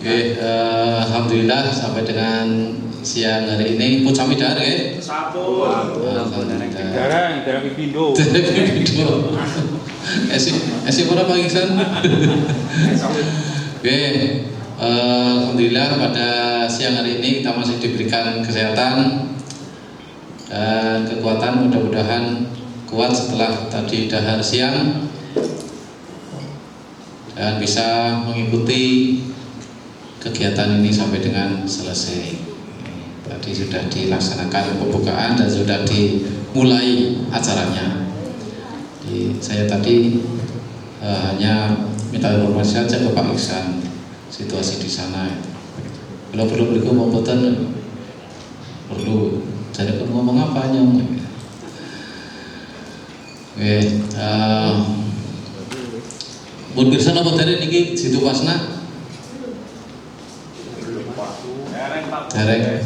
Oke, alhamdulillah sampai dengan siang hari ini pun sami dar ya. Sampun. Alhamdulillah. Dereng pindo. Esi ora Pak Iksan. Oke, alhamdulillah pada siang hari ini kita masih diberikan kesehatan dan kekuatan, mudah-mudahan kuat setelah tadi dahar siang dan bisa mengikuti kegiatan ini sampai dengan selesai. Tadi sudah dilaksanakan pembukaan dan sudah dimulai acaranya. Jadi, saya tadi hanya minta informasi saja ke Pak Iksan situasi di sana. Kalau perlu beriku mau boten perlu. Jadi aku ngomong apa nyong? Oke, mun pirsa napa dari niki situ pasna? Dereng.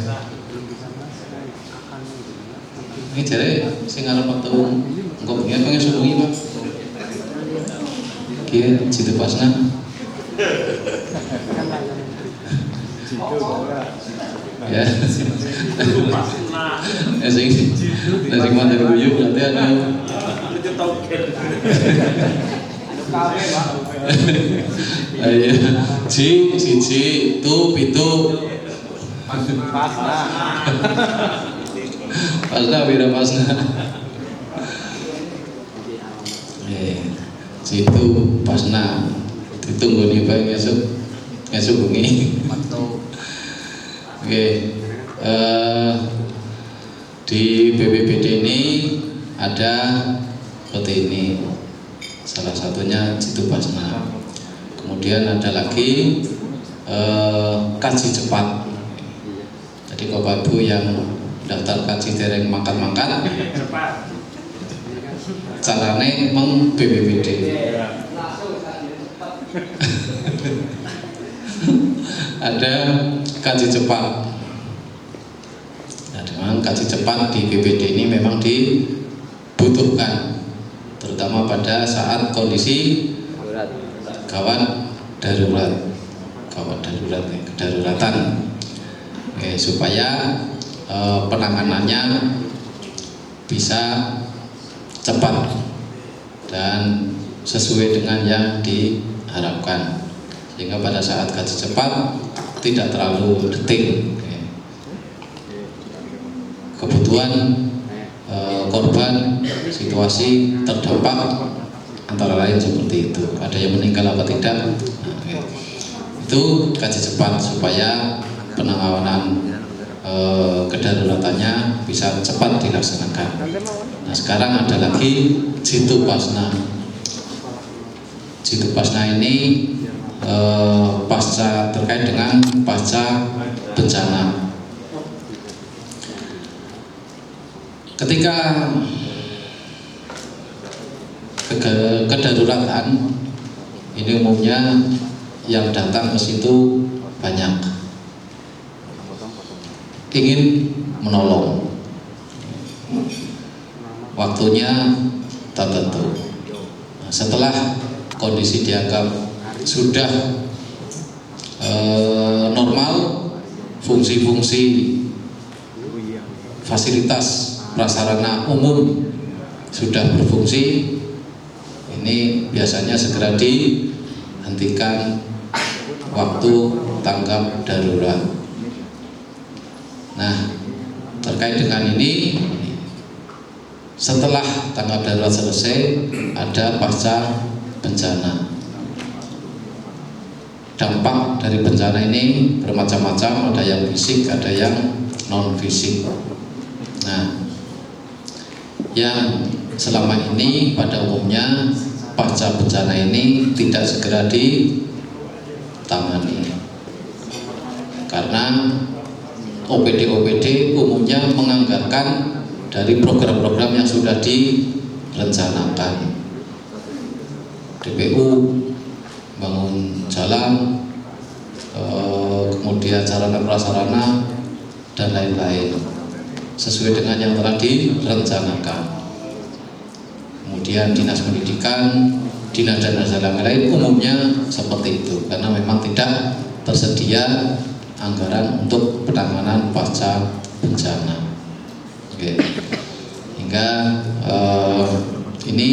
Ini jare sing arep metu engko bengi pengen subuhi Pak. Ki situ pasna. Ya. Sing mandan guyu berarti ada. Ayo, siji, tu, pitu. Pasna bira pasna. Situ pasna. Ditunggu nih Pak ngesuk bengi. Oke. Di BPBD ini ada seperti ini. Salah satunya situ pasna. Kemudian ada lagi kaji cepat. Jadi Bapak Ibu yang daftar kaji dereng makan-makan carane meng BPBD. Ada kaji cepat. Nah, dengan kaji cepat di BPBD ini memang dibutuhkan, terutama pada saat kondisi gawat darurat, kedaruratan. Supaya penanganannya bisa cepat dan sesuai dengan yang diharapkan, sehingga pada saat kaji cepat tidak terlalu detik. Kebutuhan korban situasi terdampak antara lain seperti itu, ada yang meninggal apa tidak. Itu kaji cepat supaya penanganan kedaruratannya bisa cepat dilaksanakan. Nah, sekarang ada lagi jitu pasna. Jitu pasna ini pasca terkait dengan pasca bencana. Ketika kedaruratan ini umumnya yang datang ke situ banyak, ingin menolong, waktunya tertentu. Nah, setelah kondisi dianggap sudah normal, fungsi-fungsi fasilitas prasarana umum sudah berfungsi, ini biasanya segera dihentikan waktu tanggap darurat. Nah, terkait dengan ini, setelah tanggap darurat selesai, ada pasca bencana. Dampak dari bencana ini bermacam-macam, ada yang fisik, ada yang non fisik. Nah, yang selama ini pada umumnya pasca bencana ini tidak segera ditangani karena OPD umumnya menganggarkan dari program-program yang sudah direncanakan. DPU bangun jalan, kemudian sarana prasarana dan lain-lain sesuai dengan yang telah direncanakan. Kemudian dinas pendidikan, dinas dan lain-lain umumnya seperti itu, karena memang tidak tersedia anggaran untuk penanganan pasca bencana. Oke. Hingga ini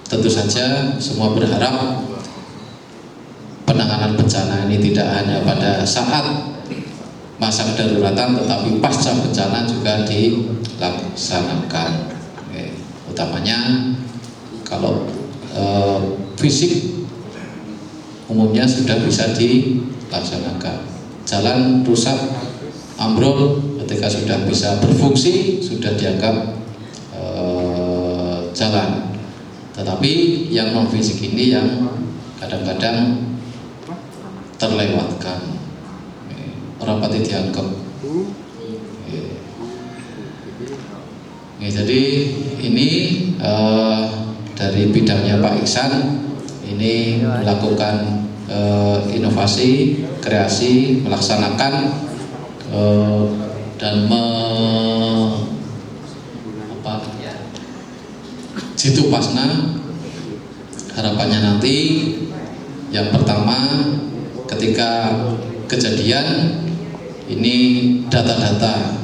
tentu saja semua berharap penanganan bencana ini tidak hanya pada saat masa kedaruratan, tetapi pasca bencana juga dilaksanakan. Oke. Utamanya kalau fisik umumnya sudah bisa dilaksanakan. Jalan rusak, ambrol, ketika sudah bisa berfungsi sudah dianggap jalan. Tetapi yang non fisik ini yang kadang-kadang terlewatkan, orang pati dianggap. Jadi ini dari bidangnya Pak Iksan ini melakukan inovasi, kreasi, melaksanakan dan Jitu Pasna. Harapannya nanti yang pertama ketika kejadian ini data-data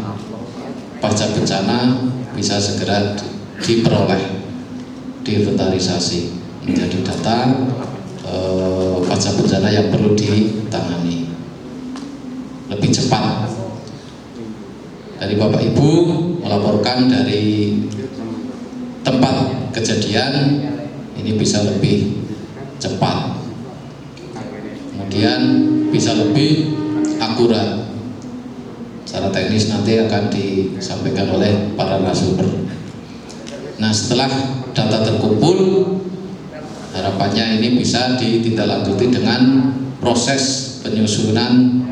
pasca bencana bisa segera diperoleh, diinventarisasi menjadi data pasca bencana yang perlu ditangani lebih cepat. Dari Bapak Ibu melaporkan dari tempat kejadian ini bisa lebih cepat, kemudian bisa lebih akurat. Secara teknis nanti akan disampaikan oleh para narasumber. Nah, setelah data terkumpul, harapannya ini bisa ditindaklanjuti dengan proses penyusunan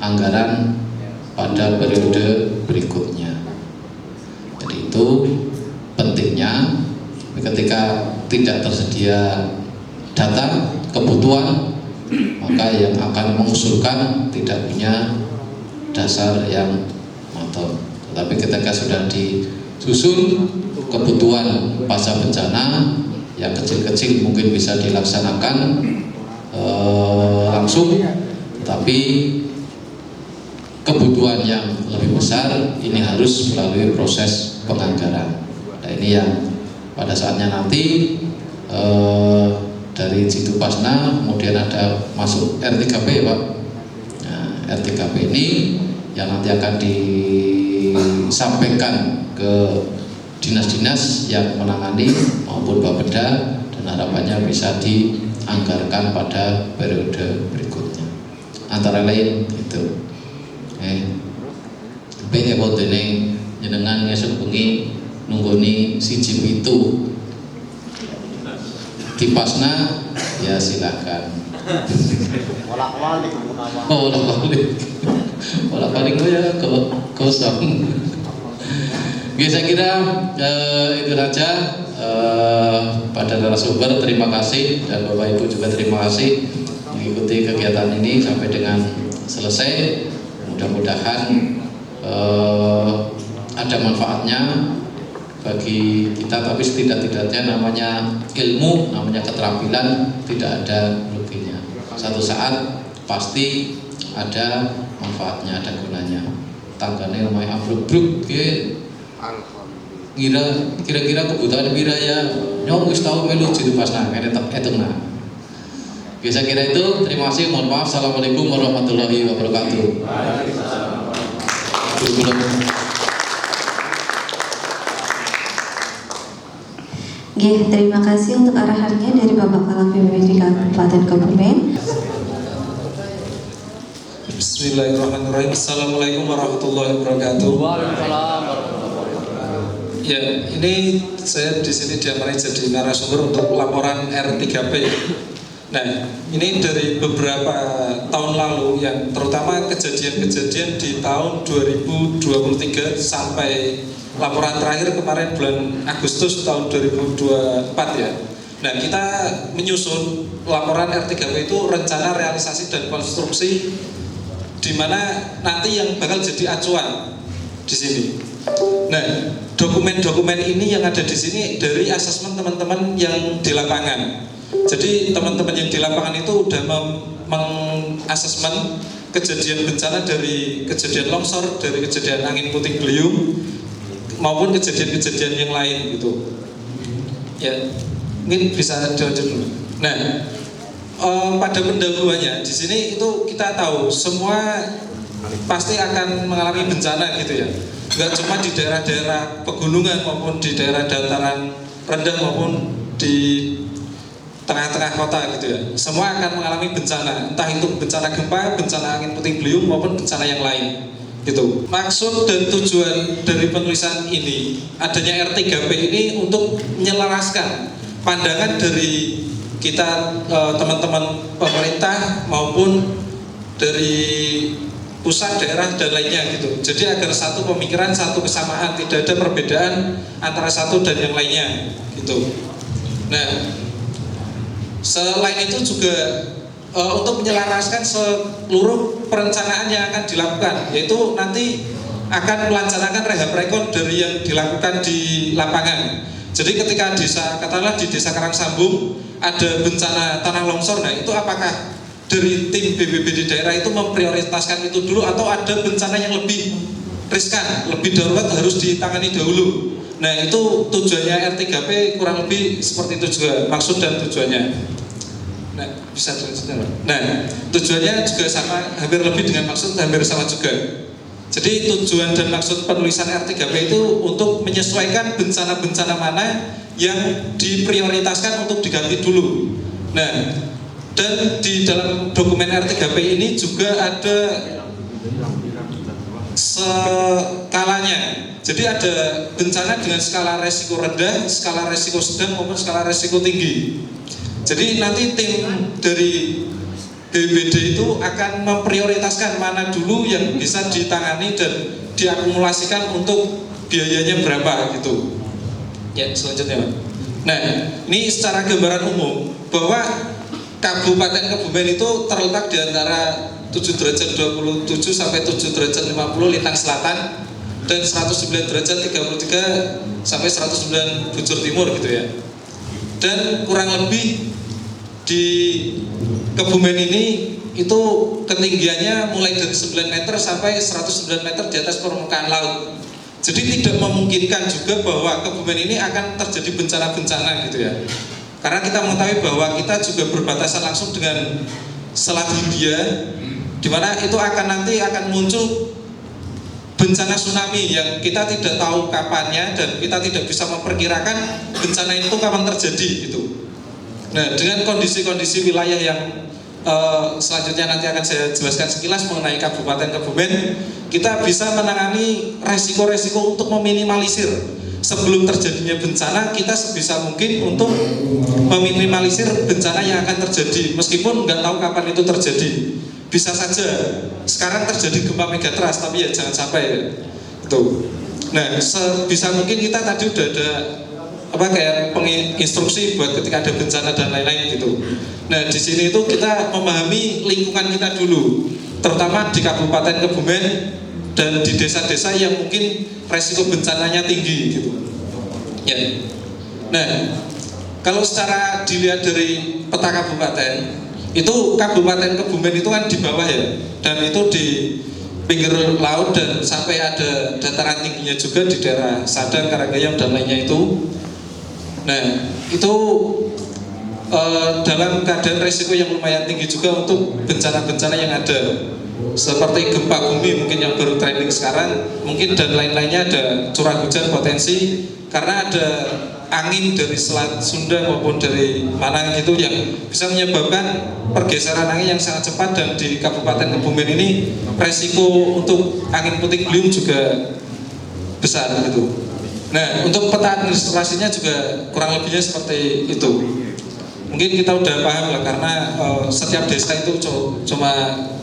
anggaran pada periode berikutnya. Jadi itu pentingnya ketika tidak tersedia data kebutuhan, maka yang akan mengusulkan tidak punya dasar yang matang. Tetapi ketika sudah disusun kebutuhan pasca bencana, yang kecil-kecil mungkin bisa dilaksanakan langsung, tetapi kebutuhan yang lebih besar ini harus melalui proses penganggaran. Nah, ini yang pada saatnya nanti dari Jitu Pasna kemudian ada masuk R3P ya Pak. Nah, R3P ini yang nanti akan disampaikan ke dinas-dinas yang menangani maupun Bapeda, dan harapannya bisa dianggarkan pada periode berikutnya. Antara lain itu. Tapi dene jenengan ngesuk bengi nunggoni siji pitu di Pasna ya silakan. Bolak-balik ya kosong. Oke, saya kira itu saja pada narasumber. Terima kasih, dan Bapak Ibu juga terima kasih mengikuti kegiatan ini sampai dengan selesai. Mudah-mudahan ada manfaatnya bagi kita, tapi setidak-tidaknya namanya ilmu, namanya keterampilan tidak ada ruginya. Satu saat pasti ada manfaatnya, ada gunanya. Tanggane namanya ambruk-bruk, kira-kira kebutuhan pira ya nyong wis tau melu Jitu Pasna kene tak etungna. Oke, saya kira itu. Terima kasih, mohon maaf. Assalamualaikum warahmatullahi wabarakatuh. Terima kasih untuk arahannya dari Bapak Kalak BPBD Kabupaten Kebumen. Bismillahirrahmanirrahim. Assalamualaikum warahmatullahi wabarakatuh. Waalaikumsalam warahmatullahi wabarakatuh. Ya, ini saya di sini diamanai jadi narasumber untuk laporan R3P. Nah, ini dari beberapa tahun lalu, yang terutama kejadian-kejadian di tahun 2023 sampai laporan terakhir kemarin bulan Agustus tahun 2024 ya. Nah, kita menyusun laporan R3P itu rencana realisasi dan konstruksi, di mana nanti yang bakal jadi acuan di sini. Nah, dokumen-dokumen ini yang ada di sini dari asesmen teman-teman yang di lapangan. Jadi teman-teman yang di lapangan itu udah mengasesmen kejadian bencana dari kejadian longsor, dari kejadian angin puting beliung maupun kejadian-kejadian yang lain gitu. Ya, mungkin bisa dilanjut dulu. Nah, pada pendahuluannya di sini itu kita tahu semua pasti akan mengalami bencana gitu ya. Nggak cuma di daerah-daerah pegunungan maupun di daerah dataran rendah maupun di tengah-tengah kota gitu ya. Semua akan mengalami bencana, entah itu bencana gempa, bencana angin puting beliung maupun bencana yang lain. Gitu. Maksud dan tujuan dari penulisan ini, adanya R3P ini untuk menyelaraskan pandangan dari kita teman-teman pemerintah maupun dari pusat, daerah dan lainnya gitu. Jadi agar satu pemikiran, satu kesamaan, tidak ada perbedaan antara satu dan yang lainnya gitu. Nah, selain itu juga untuk menyelaraskan seluruh perencanaan yang akan dilakukan, yaitu nanti akan melancarkan rehab rekon dari yang dilakukan di lapangan. Jadi ketika katakanlah di desa Karangsambung ada bencana tanah longsor, nah itu apakah dari tim BPBD di daerah itu memprioritaskan itu dulu atau ada bencana yang lebih riskan, lebih darurat harus ditangani dahulu. Nah itu tujuannya R3P kurang lebih seperti itu juga maksud dan tujuannya. Nah, bisa teruskan. Nah, tujuannya juga sama, hampir lebih dengan maksud hampir sama juga. Jadi tujuan dan maksud penulisan R3P itu untuk menyesuaikan bencana-bencana mana yang diprioritaskan untuk diganti dulu. Nah, dan di dalam dokumen R3P ini juga ada skalanya. Jadi ada bencana dengan skala resiko rendah, skala resiko sedang maupun skala resiko tinggi. Jadi nanti tim dari BPBD itu akan memprioritaskan mana dulu yang bisa ditangani dan diakumulasikan untuk biayanya berapa gitu. Ya, selanjutnya Pak. Nah, ini secara gambaran umum bahwa Kabupaten Kebumen itu terletak di antara 7 derajat 27 sampai 7 derajat 50 lintang selatan dan 109 derajat 33 sampai 109 bujur timur gitu ya. Dan kurang lebih di Kebumen ini itu ketinggiannya mulai dari 9 meter sampai 109 meter di atas permukaan laut. Jadi tidak memungkinkan juga bahwa Kebumen ini akan terjadi bencana-bencana gitu ya. Karena kita mengetahui bahwa kita juga berbatasan langsung dengan Selat Hindia, di mana itu nanti akan muncul bencana tsunami yang kita tidak tahu kapannya dan kita tidak bisa memperkirakan bencana itu kapan terjadi gitu. Nah, dengan kondisi-kondisi wilayah yang selanjutnya nanti akan saya jelaskan sekilas mengenai Kabupaten Kebumen, kita bisa menangani resiko-resiko untuk meminimalisir sebelum terjadinya bencana. Kita sebisa mungkin untuk meminimalisir bencana yang akan terjadi, meskipun nggak tahu kapan itu terjadi. Bisa saja sekarang terjadi gempa megatrust, tapi ya jangan sampai itu. Nah, sebisa mungkin kita tadi udah ada kayak penginstruksi buat ketika ada bencana dan lain-lain gitu. Nah, di sini itu kita memahami lingkungan kita dulu, terutama di Kabupaten Kebumen dan di desa-desa yang mungkin resiko bencananya tinggi gitu. Ya. Nah, kalau secara dilihat dari peta kabupaten, itu Kabupaten Kebumen itu kan di bawah ya, dan itu di pinggir laut dan sampai ada dataran tingginya juga di daerah Sadang, Karanggayam dan lainnya itu. Nah, itu dalam keadaan risiko yang lumayan tinggi juga untuk bencana-bencana yang ada, seperti gempa bumi mungkin yang baru trending sekarang, mungkin dan lain-lainnya, ada curah hujan potensi karena ada angin dari Selat Sunda maupun dari mana gitu yang bisa menyebabkan pergeseran angin yang sangat cepat. Dan di Kabupaten Kebumen ini resiko untuk angin puting beliung juga besar gitu. Nah, untuk peta administrasinya juga kurang lebihnya seperti itu. Mungkin kita udah paham lah, karena setiap desa itu cuma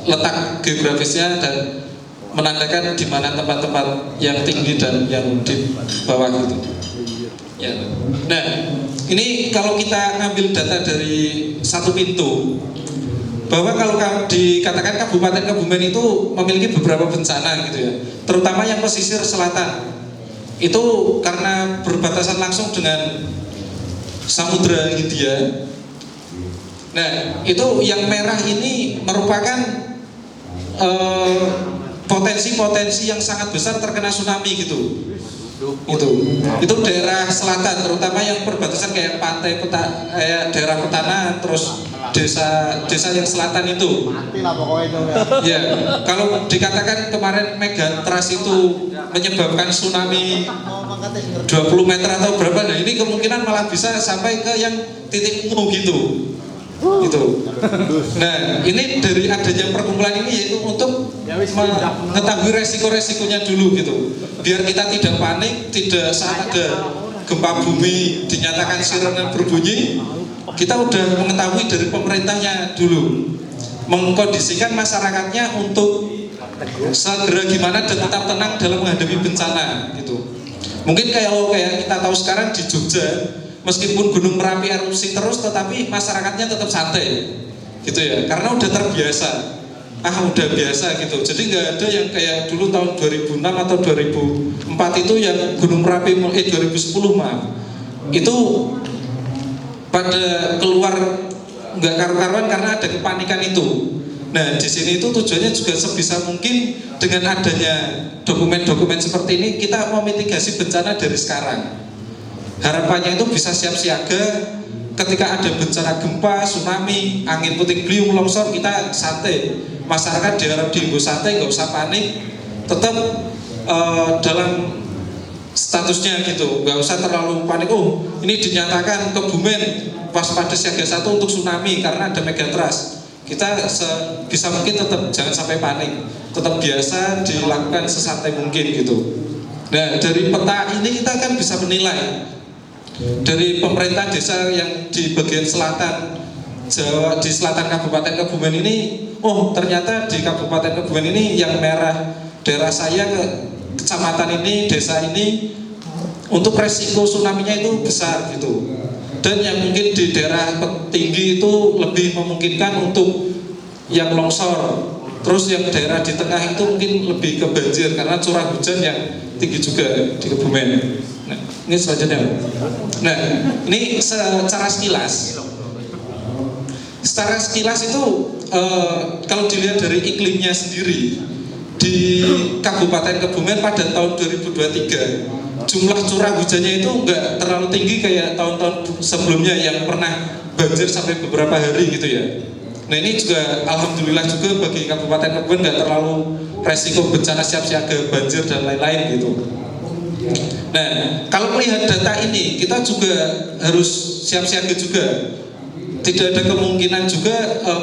letak geografisnya dan menandakan di mana tempat-tempat yang tinggi dan yang di bawah gitu. Ya. Nah, ini kalau kita ngambil data dari satu pintu, bahwa kalau dikatakan Kabupaten Kebumen itu memiliki beberapa bencana gitu ya, terutama yang pesisir selatan. Itu karena berbatasan langsung dengan Samudra Hindia, Nah, itu yang merah ini merupakan potensi-potensi yang sangat besar terkena tsunami gitu. Itu daerah selatan, terutama yang perbatasan kayak pantai kayak daerah Petana, terus desa yang selatan itu. Ya, kalau dikatakan kemarin megatrust itu menyebabkan tsunami 20 meter atau berapa, nah ini kemungkinan malah bisa sampai ke yang titik mu gitu. Gitu. Nah, ini dari adanya perkumpulan ini yaitu untuk mengetahui resiko-resikonya dulu gitu. Biar kita tidak panik, tidak saat ada gempa bumi dinyatakan sirene berbunyi, kita udah mengetahui dari pemerintahnya dulu. Mengkondisikan masyarakatnya untuk segera gimana dan tetap tenang dalam menghadapi bencana gitu. Mungkin kayak kita tahu sekarang di Jogja, meskipun Gunung Merapi erupsi terus, tetapi masyarakatnya tetap santai, gitu ya, karena udah terbiasa, udah biasa gitu. Jadi nggak ada yang kayak dulu tahun 2006 atau 2004 itu yang Gunung Merapi 2010 itu pada keluar nggak karu-karuan karena ada kepanikan itu. Nah, di sini itu tujuannya juga sebisa mungkin dengan adanya dokumen-dokumen seperti ini kita memitigasi bencana dari sekarang. Harapannya itu bisa siap siaga ketika ada bencana gempa, tsunami, angin puting beliung, longsor, kita santai. Masyarakat diharap diimbau santai, nggak usah panik, tetap dalam statusnya gitu, nggak usah terlalu panik. Oh, ini dinyatakan Kebumen waspada siaga 1 untuk tsunami karena ada megatrust. Kita bisa mungkin tetap jangan sampai panik, tetap biasa dilakukan sesantai mungkin gitu. Nah, dari peta ini kita kan bisa menilai dari pemerintah desa yang di bagian selatan Jawa, di selatan Kabupaten Kebumen ini, oh ternyata di Kabupaten Kebumen ini yang merah daerah saya, kecamatan ini, desa ini, untuk resiko tsunami-nya itu besar gitu. Dan yang mungkin di daerah tinggi itu lebih memungkinkan untuk yang longsor. Terus yang daerah di tengah itu mungkin lebih ke banjir karena curah hujan yang tinggi juga di Kebumen. Nah, ini selanjutnya. Nah, ini secara sekilas itu kalau dilihat dari iklimnya sendiri di Kabupaten Kebumen pada tahun 2023 jumlah curah hujannya itu enggak terlalu tinggi kayak tahun-tahun sebelumnya yang pernah banjir sampai beberapa hari gitu ya. Nah, ini juga alhamdulillah juga bagi Kabupaten Kebumen enggak terlalu resiko bencana siap siaga banjir dan lain-lain gitu. Nah, kalau melihat data ini kita juga harus siap siaga juga. Tidak ada kemungkinan juga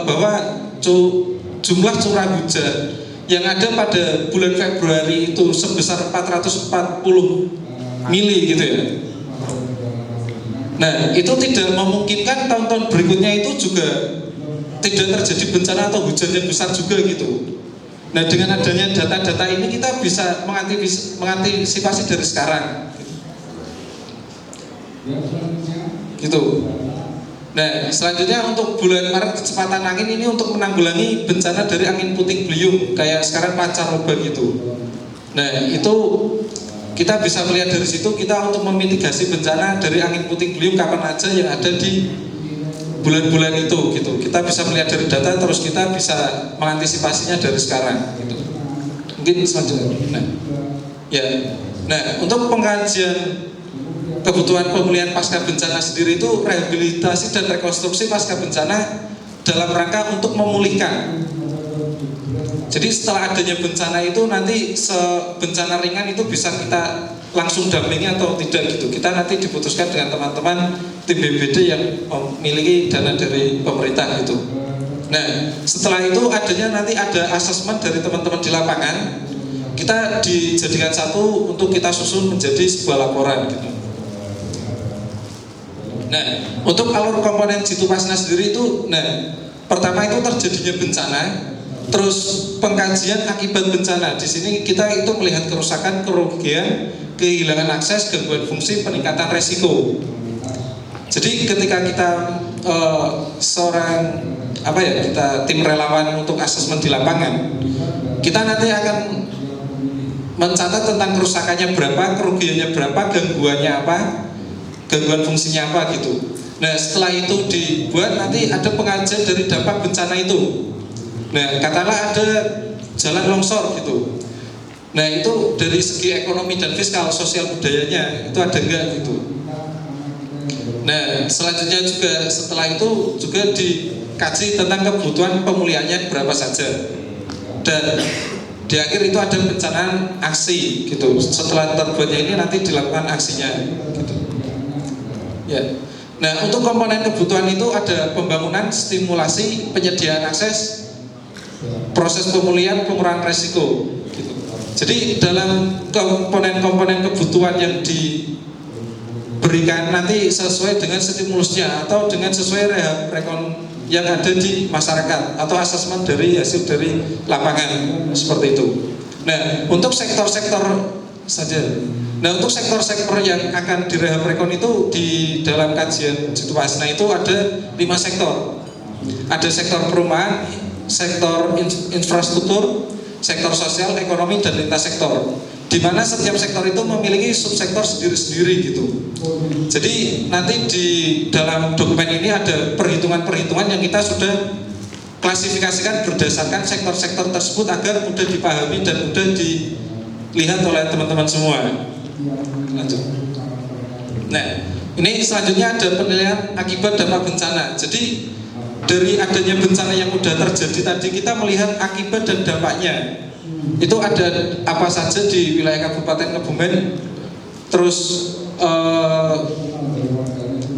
bahwa jumlah curah hujan yang ada pada bulan Februari itu sebesar 440 mili gitu ya. Nah, itu tidak memungkinkan tahun-tahun berikutnya itu juga tidak terjadi bencana atau hujan yang besar juga gitu. Nah, dengan adanya data-data ini kita bisa mengantisipasi dari sekarang gitu. Nah, selanjutnya untuk bulan Maret kecepatan angin ini untuk menanggulangi bencana dari angin puting beliung kayak sekarang pancaroba gitu. Nah, itu kita bisa melihat dari situ kita untuk memitigasi bencana dari angin puting beliung kapan aja yang ada di bulan-bulan itu gitu. Kita bisa melihat dari data terus kita bisa mengantisipasinya dari sekarang gitu. Mungkin selanjutnya. Nah, untuk pengkajian kebutuhan pemulihan pasca bencana sendiri itu rehabilitasi dan rekonstruksi pasca bencana dalam rangka untuk memulihkan. Jadi setelah adanya bencana itu nanti bencana ringan itu bisa kita langsung dampingi atau tidak gitu. Kita nanti diputuskan dengan teman-teman tim BPBD yang memiliki dana dari pemerintah gitu. Nah, setelah itu nanti ada asesmen dari teman-teman di lapangan. Kita dijadikan satu untuk kita susun menjadi sebuah laporan gitu. Nah, untuk alur komponen Jitu Pasna sendiri itu, pertama itu terjadinya bencana, terus pengkajian akibat bencana. Di sini kita itu melihat kerusakan, kerugian, kehilangan akses, gangguan fungsi, peningkatan resiko. Jadi ketika kita kita tim relawan untuk asesmen di lapangan, kita nanti akan mencatat tentang kerusakannya berapa, kerugiannya berapa, gangguannya apa, gangguan fungsinya apa gitu. Nah setelah itu dibuat nanti ada pengajian dari dampak bencana itu. Nah katakanlah ada jalan longsor gitu. Nah itu dari segi ekonomi dan fiskal, sosial budayanya itu ada enggak gitu. Nah selanjutnya juga setelah itu juga dikaji tentang kebutuhan pemulihannya berapa saja. Dan di akhir itu ada perencanaan aksi gitu. Setelah terbuatnya ini nanti dilakukan aksinya gitu. Ya. Nah untuk komponen kebutuhan itu ada pembangunan, stimulasi, penyediaan akses, proses pemulihan, pengurangan resiko gitu. Jadi dalam komponen-komponen kebutuhan yang diberikan nanti sesuai dengan stimulusnya atau dengan sesuai rehab rekon yang ada di masyarakat atau asesmen dari hasil dari lapangan seperti itu. Nah untuk sektor-sektor saja. Nah untuk sektor-sektor yang akan direhab rekon itu di dalam kajian situasi itu ada 5 sektor. Ada sektor perumahan, sektor infrastruktur, sektor sosial, ekonomi, dan lintas sektor. Di mana setiap sektor itu memiliki subsektor sendiri-sendiri gitu. Jadi nanti di dalam dokumen ini ada perhitungan-perhitungan yang kita sudah klasifikasikan berdasarkan sektor-sektor tersebut agar mudah dipahami dan mudah dilihat oleh teman-teman semua. Lanjut. Nah, ini selanjutnya ada penilaian akibat dampak bencana. Jadi dari adanya bencana yang sudah terjadi tadi kita melihat akibat dan dampaknya. Itu ada apa saja di wilayah Kabupaten Kebumen. Terus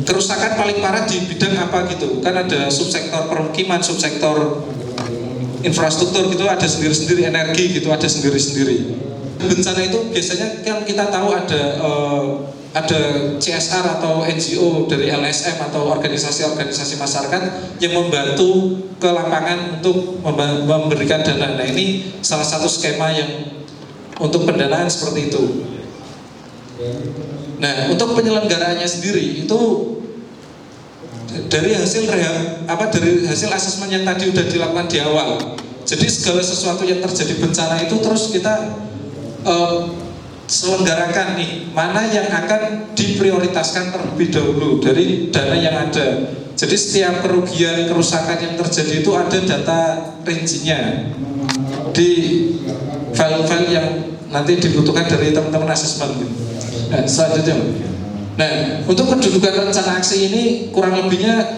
kerusakan paling parah di bidang apa gitu. Kan ada subsektor permukiman, subsektor infrastruktur gitu, ada sendiri-sendiri, energi gitu, ada sendiri-sendiri. Bencana itu biasanya kan kita tahu ada CSR atau NGO dari LSM atau organisasi-organisasi masyarakat yang membantu ke lapangan untuk memberikan dana. Nah ini salah satu skema yang untuk pendanaan seperti itu. Nah untuk penyelenggaraannya sendiri itu dari hasil dari hasil asesmen yang tadi sudah dilakukan di awal. Jadi segala sesuatu yang terjadi bencana itu terus kita selenggarakan nih mana yang akan diprioritaskan terlebih dahulu dari dana yang ada. Jadi setiap kerugian, kerusakan yang terjadi itu ada data rincinya di file-file yang nanti dibutuhkan dari teman-teman asesmen. Nah, selanjutnya. Nah, untuk kedudukan rencana aksi ini kurang lebihnya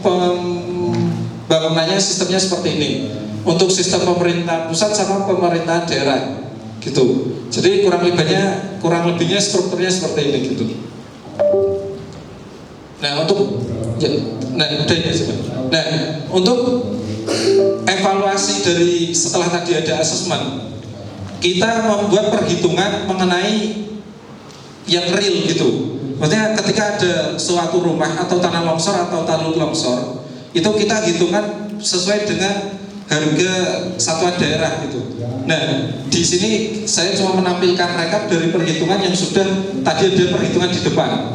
pembangunannya sistemnya seperti ini. Untuk sistem pemerintahan pusat sama pemerintahan daerah. Gitu. Jadi kurang lebihnya strukturnya seperti ini gitu. Nah untuk untuk evaluasi dari setelah tadi ada asesmen, kita membuat perhitungan mengenai yang real gitu. Maksudnya ketika ada suatu rumah atau tanah longsor atau talud longsor, itu kita hitungan sesuai dengan harga satuan daerah gitu. Nah, di sini saya cuma menampilkan rekap dari perhitungan yang sudah tadi ada perhitungan di depan.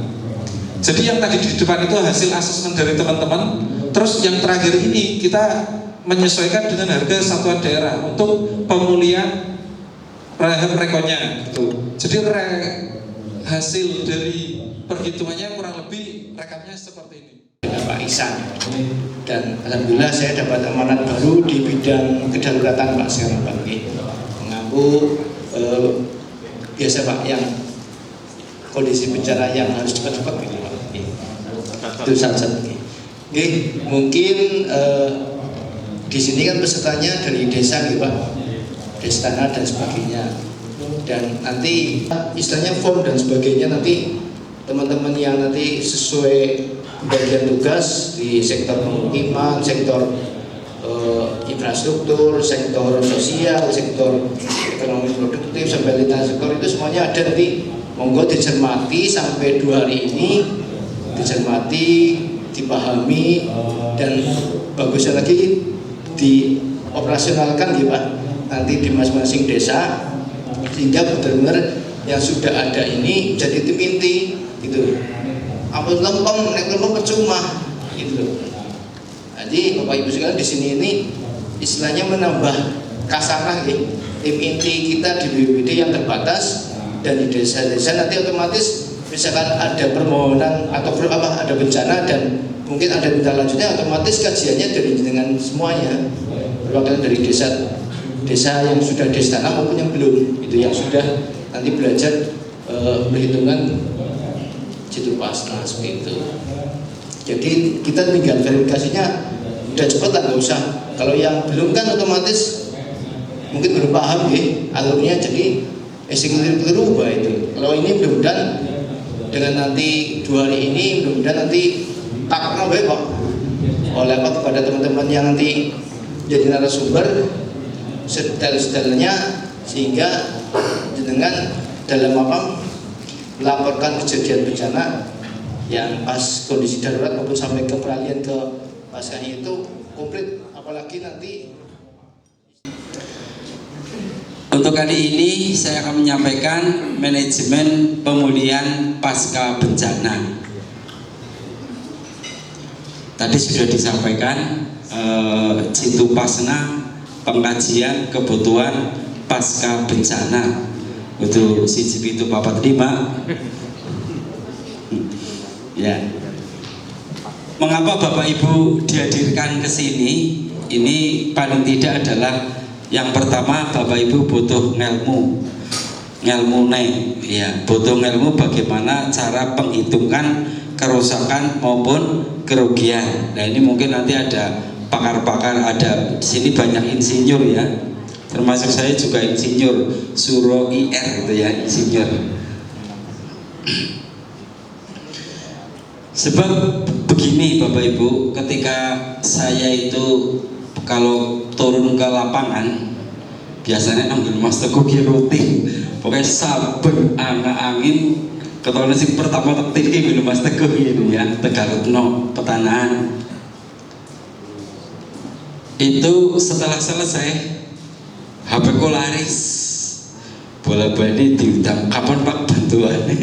Jadi yang tadi di depan itu hasil asesmen dari teman-teman. Terus yang terakhir ini kita menyesuaikan dengan harga satuan daerah untuk pemulihan rehab rekonnya gitu. Jadi hasil dari perhitungannya kurang lebih rekapnya seperti ini. Pak Ihsan, dan alhamdulillah saya dapat amanat baru di bidang kedaruratan Pak sekarang Pak, mengampu biasa Pak yang kondisi bencana yang harus cepat-cepat gitu Pak. Itu satu. Mungkin di sini kan pesertanya dari desa gitu Pak, desa tanah dan sebagainya, dan nanti istilahnya form dan sebagainya nanti teman-teman yang nanti sesuai bagian tugas di sektor pemukiman, sektor infrastruktur, sektor sosial, sektor ekonomi produktif sampai lintas sektor itu semuanya ada nanti. Monggo dicermati sampai 2 hari ini, dicermati, dipahami, dan bagusnya lagi dioperasionalkan ya Pak nanti di masing-masing desa sehingga benar-benar yang sudah ada ini jadi tim inti gitu. Apa lempeng percuma gitu. Jadi Bapak Ibu sekalian di sini ini istilahnya menambah kasanah tim inti kita di BPBD yang terbatas dan di desa-desa nanti otomatis misalkan ada permohonan atau ada bencana dan mungkin ada tindak lanjutnya, otomatis kajiannya dari dengan semuanya, perwakilan dari desa yang sudah desa maupun yang belum, itu yang sudah nanti belajar perhitungan Jitupasna seperti itu. Jadi kita tinggal verifikasinya udah cepet lah, nggak usah. Kalau yang belum kan otomatis mungkin belum paham ya alurnya, jadi keliru itu. Kalau ini mudah-mudahan dengan nanti 2 hari ini mudah-mudahan nanti tak nambah Pak oleh Pak kepada teman-teman yang nanti jadi narasumber sedetail-detailnya, sehingga dengan dalam melaporkan kejadian bencana yang pas kondisi darurat maupun sampai ke peralihan ke pascanya itu komplit, apalagi nanti. Untuk kali ini saya akan menyampaikan manajemen pemulihan pasca bencana. Tadi sudah disampaikan Jitupasna, pengkajian kebutuhan pasca bencana. Itu siji itu 45. Ya. Mengapa Bapak Ibu dihadirkan ke sini? Ini paling tidak adalah yang pertama, Bapak Ibu butuh ngelmu ya, butuh ngelmu bagaimana cara menghitungkan kerusakan maupun kerugian. Nah ini mungkin nanti ada pakar-pakar, ada di sini banyak insinyur ya, termasuk saya juga insinyur Suro IR itu ya, insinyur. Sebab begini Bapak Ibu, ketika saya itu kalau turun ke lapangan biasanya nanggung Mas Teguh ki rutin, pokoknya saben angin ketone sing pertama tak tinggi minum Mas Teguh gitu ya, Tegarutno Petanaan. Itu setelah selesai HP ku laris, bola-bali diundang, kapan Pak bantuannya?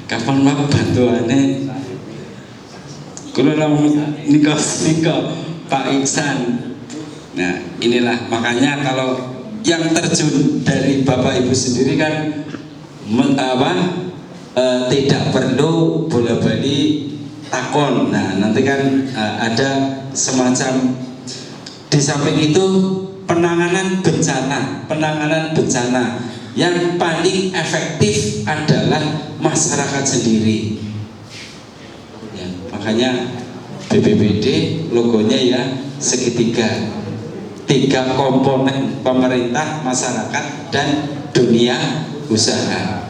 Kapan Pak bantuannya? Kalau nikah Pak Iksan. Nah inilah makanya kalau yang terjun dari Bapak Ibu sendiri kan tidak perlu bola-bali takon. Nah nanti kan ada semacam di samping itu penanganan bencana yang paling efektif adalah masyarakat sendiri ya, makanya BPBD logonya ya segitiga, 3 komponen, pemerintah, masyarakat, dan dunia usaha.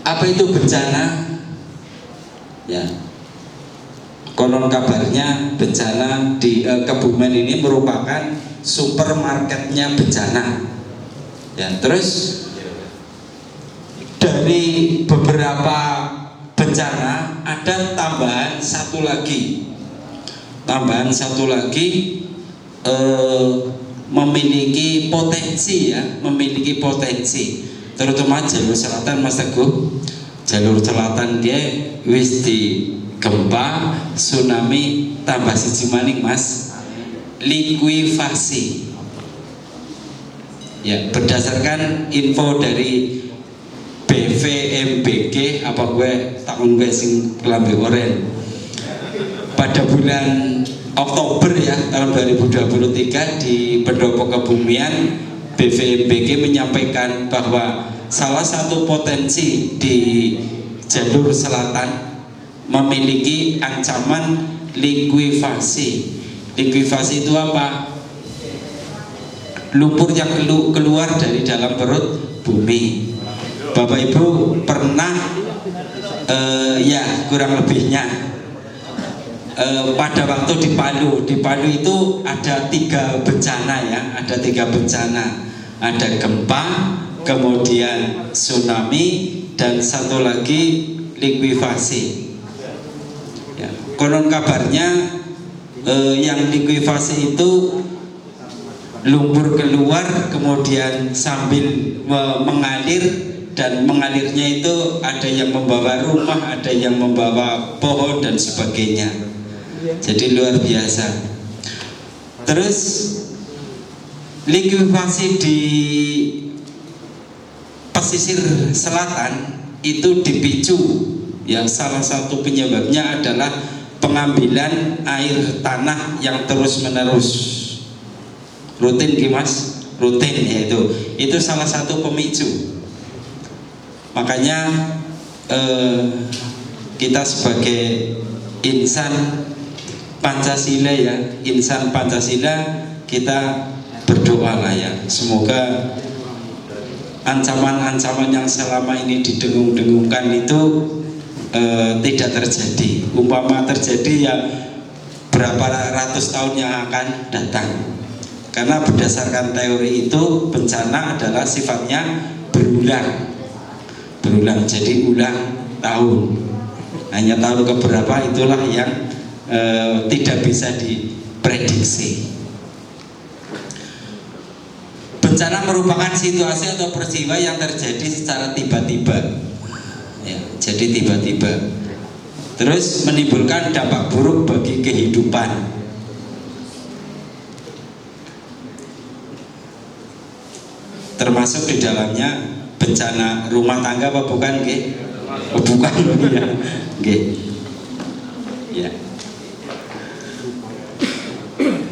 Apa itu bencana? Ya, konon kabarnya bencana di Kebumen ini merupakan supermarketnya bencana. Ya, terus dari beberapa bencana ada tambahan satu lagi memiliki potensi terutama jalur selatan Mas Teguh. Jalur selatan dia wis di gempa, tsunami, tambah siji maning Mas, likuifasi ya, berdasarkan info dari BVMBG apa gue tahun gue sing kelambi oren pada bulan Oktober ya tahun 2023 di Pendopo Kebumian, BVMBG menyampaikan bahwa salah satu potensi di jalur selatan memiliki ancaman likuifasi. Likuifasi itu apa? Lumpur yang keluar dari dalam perut bumi. Bapak Ibu pernah ya kurang lebihnya pada waktu di Palu itu ada 3 bencana ya, ada 3 bencana, ada gempa, kemudian tsunami, dan satu lagi likuifasi ya. Konon kabarnya yang likuifasi itu lumpur keluar kemudian sambil mengalir, dan mengalirnya itu ada yang membawa rumah, ada yang membawa pohon dan sebagainya. Jadi luar biasa. Terus likuifasi di pesisir selatan itu dipicu, yang salah satu penyebabnya adalah pengambilan air tanah yang terus menerus rutin Mas, rutin ya, itu salah satu pemicu. Makanya kita sebagai insan Pancasila ya, insan Pancasila, kita berdoa lah ya, semoga ancaman-ancaman yang selama ini didengung-dengungkan itu tidak terjadi. Umpama terjadi ya berapa ratus tahun yang akan datang. Karena berdasarkan teori itu bencana adalah sifatnya berulang, jadi ulang tahun. Hanya tahun keberapa itulah yang tidak bisa diprediksi. Bencana merupakan situasi atau peristiwa yang terjadi secara tiba-tiba, ya, jadi tiba-tiba, terus menimbulkan dampak buruk bagi kehidupan. Termasuk di dalamnya bencana rumah tangga apa bukan, Nggih? Oh, bukan ya. Nggih. Ya.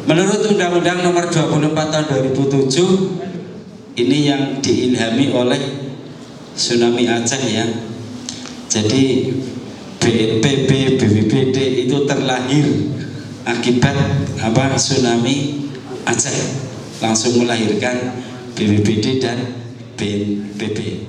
Menurut Undang-Undang Nomor 24 Tahun 2007, ini yang diilhami oleh tsunami Aceh ya. Jadi BNPB, BPBD itu terlahir akibat tsunami Aceh, langsung melahirkan BPBD dan BNPB.